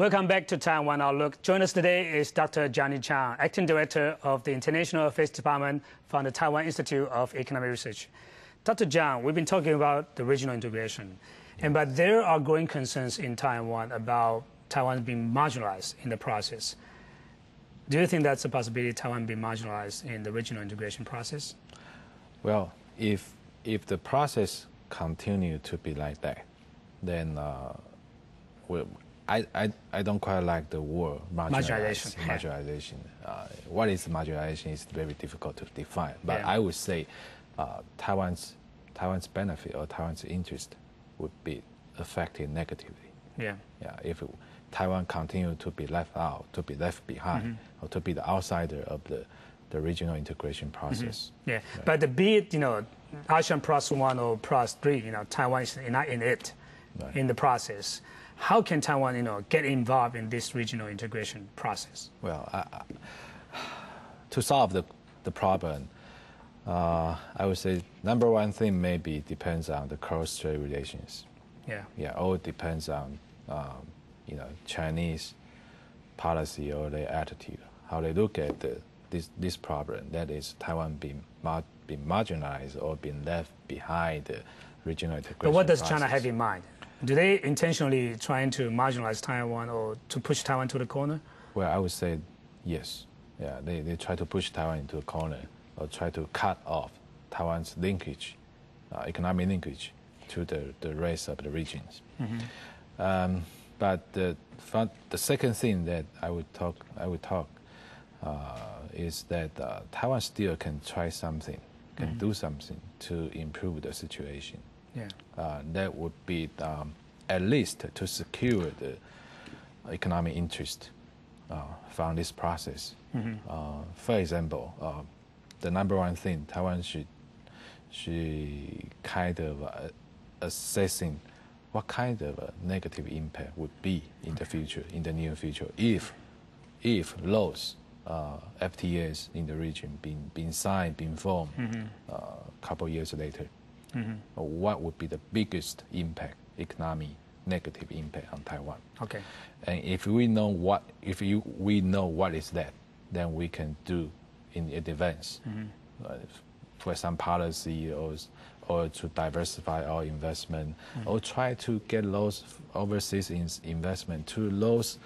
Welcome back to Taiwan Outlook. Join us today is Dr. Chiang, Acting Director of the International Affairs Department from the Taiwan Institute of Economic Research. Dr. Chiang, we've been talking about the regional integration, but there are growing concerns in Taiwan about Taiwan being marginalized in the process. Do you think that's a possibility, Taiwan being marginalized in the regional integration process? Well, if the process continue to be like that, then I don't quite like the word marginalization. Marginalization. What is marginalization is very difficult to define. But I would say Taiwan's benefit or Taiwan's interest would be affected negatively. If Taiwan continue to be left out, to be left behind, or to be the outsider of the regional integration process. But be it ASEAN +1 or +3, Taiwan is not in it, in the process. How can Taiwan, get involved in this regional integration process? Well, to solve the problem, I would say number one thing maybe depends on the cross-strait relations. All depends on Chinese policy or their attitude, how they look at this problem. That is Taiwan being marginalized or being left behind the regional integration. But what does process. China have in mind? Do they intentionally trying to marginalize Taiwan or to push Taiwan to the corner? Well, I would say yes. They try to push Taiwan into a corner or try to cut off Taiwan's linkage, economic linkage to the rest of the regions. But the second thing that I would talk is that Taiwan still can try something, can do something to improve the situation. That would be at least to secure the economic interest from this process. For example, the number one thing Taiwan should kind of assessing what kind of a negative impact would be in the future, in the near future, if those FTAs in the region being signed, being formed a couple years later. What would be the biggest impact, economic negative impact on Taiwan? And if we know what is that, then we can do in advance, for some policy or to diversify our investment, or try to get those overseas investment to those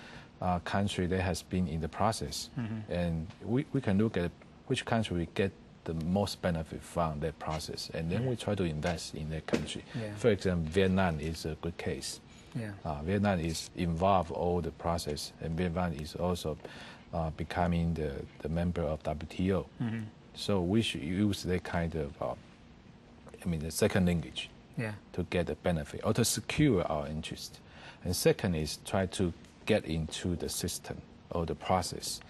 country that has been in the process, and we can look at which country we get the most benefit from that process, and then we try to invest in that country. For example, Vietnam is a good case. Vietnam is involved all the process, and Vietnam is also becoming the member of WTO. So we should use that kind of, the second linkage to get the benefit or to secure our interest. And second is try to get into the system or the process.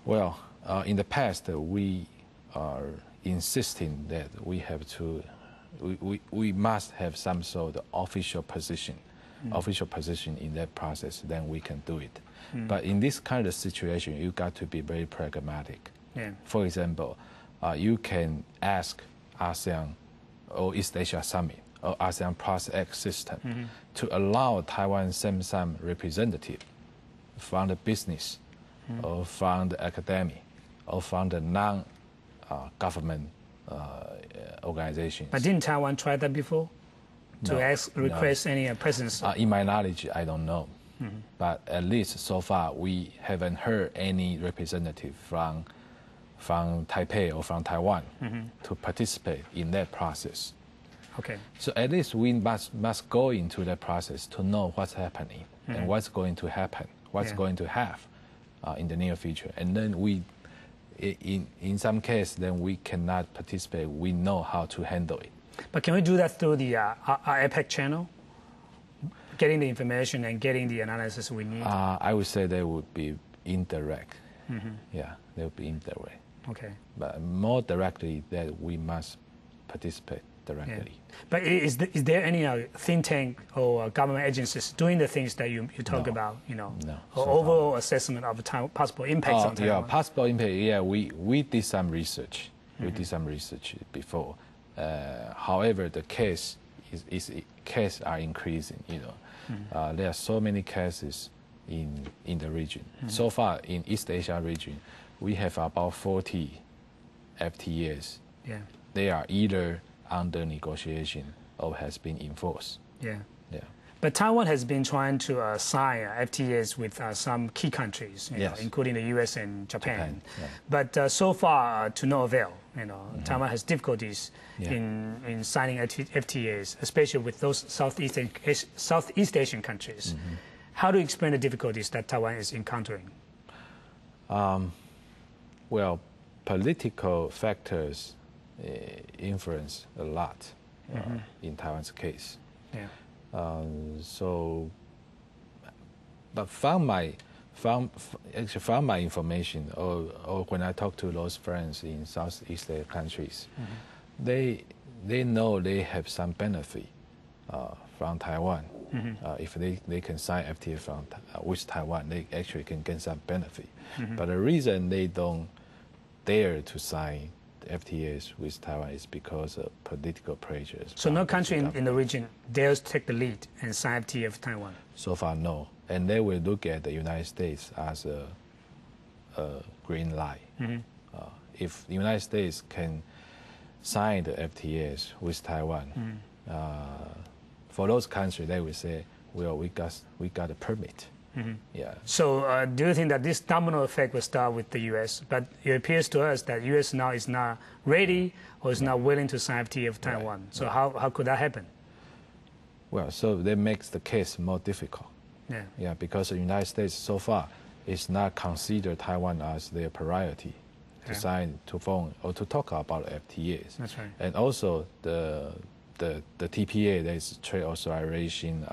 Well, in the past, we are insisting that we must have some sort of official position in that process, then we can do it. But in this kind of situation, you got to be very pragmatic. For example, you can ask ASEAN or East Asia Summit or ASEAN Plus X system to allow Taiwan some representative from the business or from the academy or from the non-government organizations. But didn't Taiwan try that before? To request any presence? In my knowledge, I don't know. But at least so far, we haven't heard any representative from Taipei or from Taiwan to participate in that process. So at least we must go into that process to know what's happening and what's going to happen, what's going to have in the near future. And then in some cases, then we cannot participate. We know how to handle it. But can we do that through the APEC channel? Getting the information and getting the analysis we need? I would say they would be indirect. They would be indirect. But more directly, that we must participate directly. But is there any think tank or government agencies doing the things that you talk about? Or overall assessment of possible impacts on Taiwan? Possible impact. We did some research. We did some research before. However, the cases are increasing. There are so many cases in the region. So far in East Asia region, we have about 40 FTAs. Yeah. They are either under negotiation or has been enforced. Yeah. Yeah. But Taiwan has been trying to sign FTAs with some key countries, you know, including the U.S. and Japan. Yeah. But so far, to no avail. You know, Taiwan has difficulties in signing FTAs, especially with those Southeast Asian countries. How do you explain the difficulties that Taiwan is encountering? Well, political factors influence a lot in Taiwan's case. Yeah. But from my information, or when I talk to those friends in Southeast Asian countries, they know they have some benefit from Taiwan. If they can sign FTA with Taiwan, they actually can get some benefit. But the reason they don't dare to sign FTAs with Taiwan is because of political pressures. So no country in the region dares take the lead and sign FTA with Taiwan? So far, no. And they will look at the United States as a green light. If the United States can sign the FTAs with Taiwan, for those countries, they will say, well, we got a permit. Yeah. So do you think that this domino effect will start with the U.S.? But it appears to us that U.S. now is not ready or is not willing to sign FTA with Taiwan. So how could that happen? Well, so that makes the case more difficult. Yeah. Because the United States so far is not considered Taiwan as their priority to sign, to form, or to talk about FTAs. That's right. And also the TPA, that is trade authorization,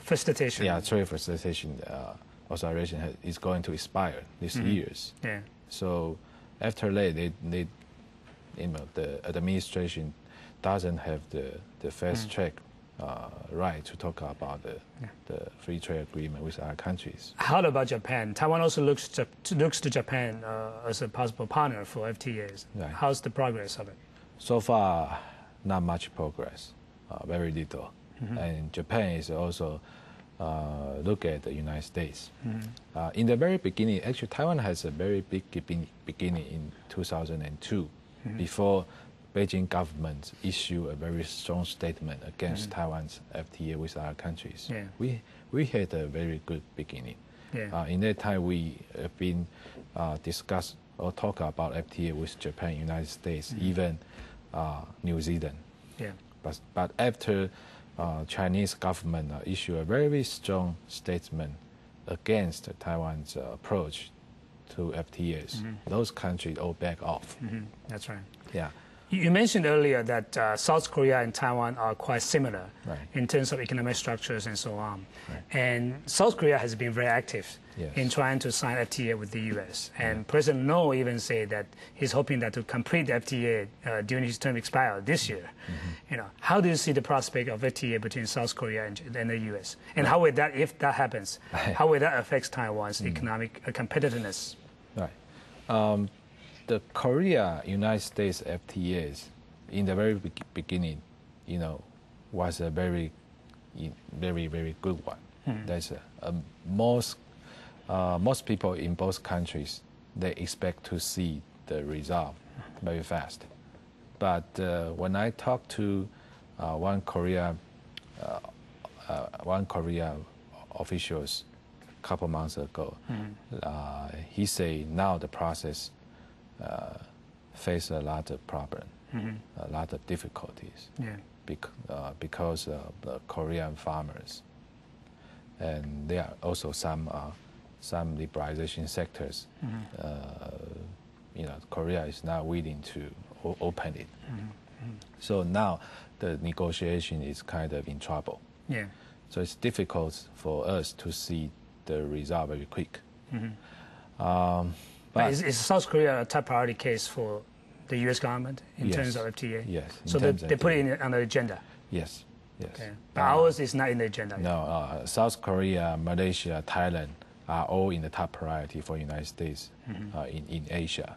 facilitation. Yeah, trade facilitation authorization is going to expire this years. Yeah. So after that, they the administration doesn't have the fast track right to talk about the free trade agreement with other countries. How about Japan? Taiwan also looks to Japan as a possible partner for FTAs. Right. How's the progress of it? So far, not much progress, very little. And Japan is also look at the United States. In the very beginning, actually, Taiwan has a very big beginning in 2002, before Beijing government issued a very strong statement against Taiwan's FTA with other countries. Yeah. We had a very good beginning. Yeah. In that time, we have been discuss or talk about FTA with Japan, United States, even New Zealand. Yeah. But after Chinese government issued a very strong statement against Taiwan's approach to FTAs, those countries all back off. That's right. Yeah. You mentioned earlier that South Korea and Taiwan are quite similar in terms of economic structures and so on. And South Korea has been very active in trying to sign FTA with the U.S. And President No even said that he's hoping that to complete the FTA during his term expire this year. You know, how do you see the prospect of FTA between South Korea and the U.S.? And how will that, if that happens, how will that affect Taiwan's economic competitiveness? Right. The Korea-United States FTAs, in the very beginning, was a very, very good one. That's most people in both countries, they expect to see the result very fast. But when I talked to one Korea officials a couple months ago, he said now the process face a lot of problems, a lot of difficulties, because of the Korean farmers, and there are also some liberalization sectors. Korea is not willing to open it, so now the negotiation is kind of in trouble. So it's difficult for us to see the result very quick. But is South Korea a top priority case for the U.S. government in terms of FTA? Yes. So they put it on the agenda? Yes. Okay. But ours is not in the agenda. No, South Korea, Malaysia, Thailand are all in the top priority for United States in Asia.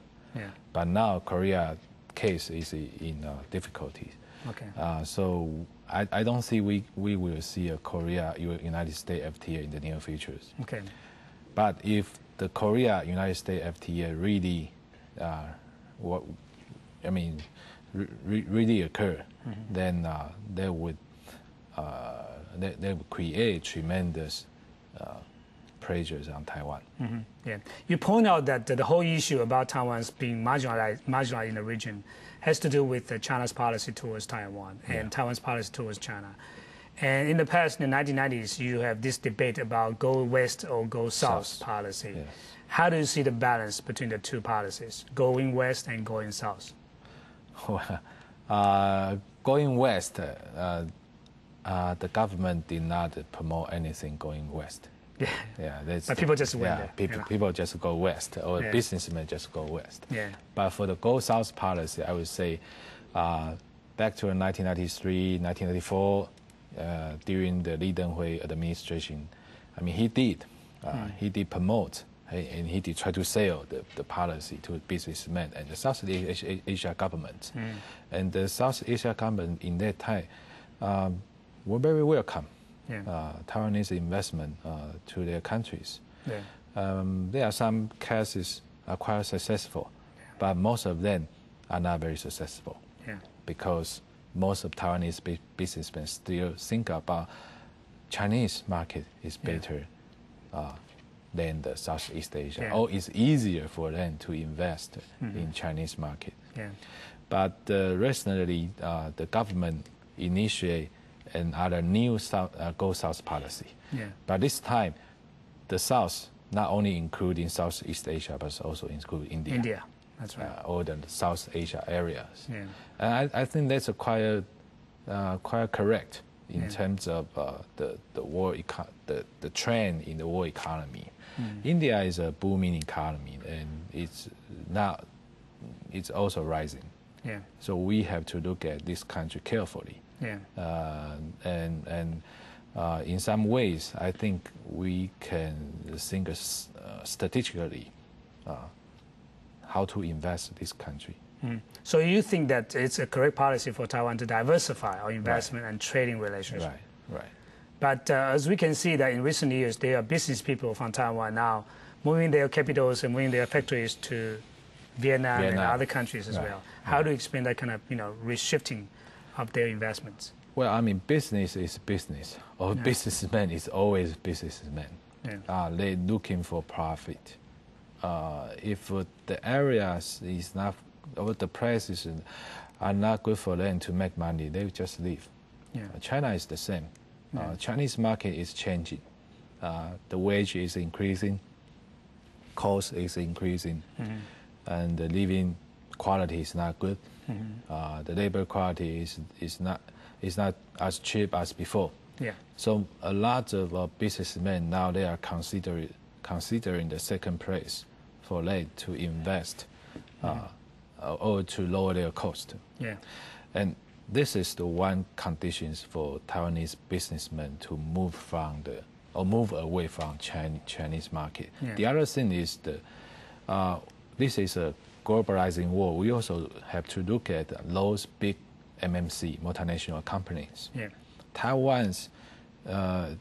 But now Korea case is in difficulties. Okay. So I don't see we will see a Korea-United States FTA in the near future. Okay. But if the Korea-United States FTA really, really occur, then they would create tremendous pressures on Taiwan. Yeah, you point out that the whole issue about Taiwan's being marginalized in the region has to do with China's policy towards Taiwan and Taiwan's policy towards China. And in the past, in the 1990s, you have this debate about go west or go south policy. Yes. How do you see the balance between the two policies, going west and going south? Going west, the government did not promote anything going west. But people just went there. People just go west, or businessmen just go west. But for the go south policy, I would say back to 1993, 1994, during the Lee Teng-hui administration, I mean, he did promote and he did try to sell the policy to businessmen and the South Asia government. And the South Asia government in that time were very welcome. Taiwanese investment to their countries. There are some cases are quite successful, but most of them are not very successful because most of Taiwanese businessmen still think about Chinese market is better than the Southeast Asia, or it's easier for them to invest in Chinese market. But recently, the government initiate another new go south policy. But this time, the South not only including Southeast Asia, but also include India. India, that's right. Or the South Asia areas. And I think that's quite correct in terms of the trend in the world economy. India is a booming economy, and it's also rising. So we have to look at this country carefully. And in some ways, I think we can think strategically how to invest in this country. So you think that it's a correct policy for Taiwan to diversify our investment and trading relationship? Right. But as we can see that in recent years, there are business people from Taiwan now moving their capitals and moving their factories to Vietnam and other countries as well. How do you explain that kind of reshifting of their investments? Well, I mean, business is business, or businessman is always businessman. They're looking for profit. If the areas is not, or the prices are not good for them to make money, they just leave. China is the same. Chinese market is changing. The wage is increasing, cost is increasing, and the living quality is not good. The labor quality is not as cheap as before. So a lot of businessmen now they are considering the second place for them to invest or to lower their cost. And this is the one conditions for Taiwanese businessmen to move away from Chinese market. The other thing is this is a globalizing world. We also have to look at those big MNC, multinational companies. Taiwan's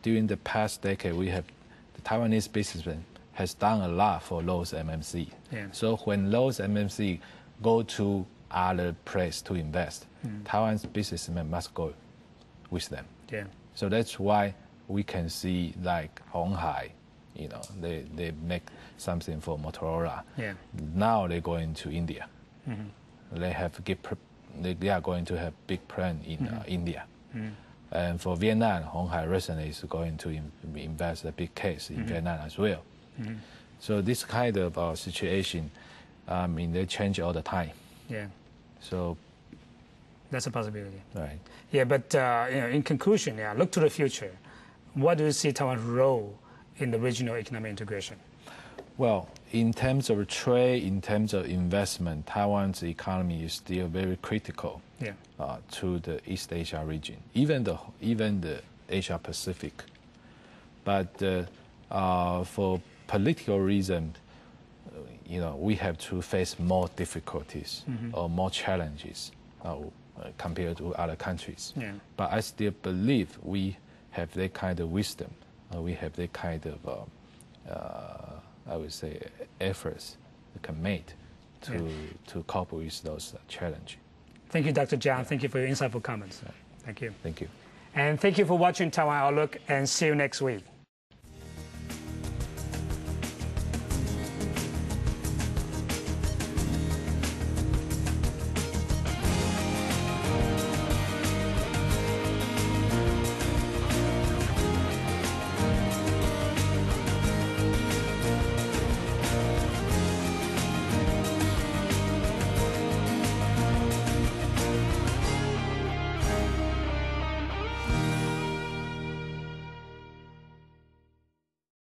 during the past decade, the Taiwanese businessmen has done a lot for those MNC. So when those MNC go to other place to invest, Taiwan's businessmen must go with them. So that's why we can see like Honghai, they make something for Motorola. Now they're going to India. They are going to have big plan in India. And for Vietnam, Honghai recently is going to invest a big case in Vietnam as well. So this kind of situation, they change all the time. So that's a possibility. Right. But in conclusion, look to the future. What do you see Taiwan's role in the regional economic integration? Well, in terms of trade, in terms of investment, Taiwan's economy is still very critical to the East Asia region, even the Asia Pacific. But for political reasons, we have to face more difficulties or more challenges compared to other countries. Yeah. But I still believe we have that kind of wisdom. We have that kind of, I would say, efforts we can make to cope with those challenges. Thank you, Dr. Chiang. Thank you for your insightful comments. Thank you. Thank you. And thank you for watching Taiwan Outlook, and see you next week.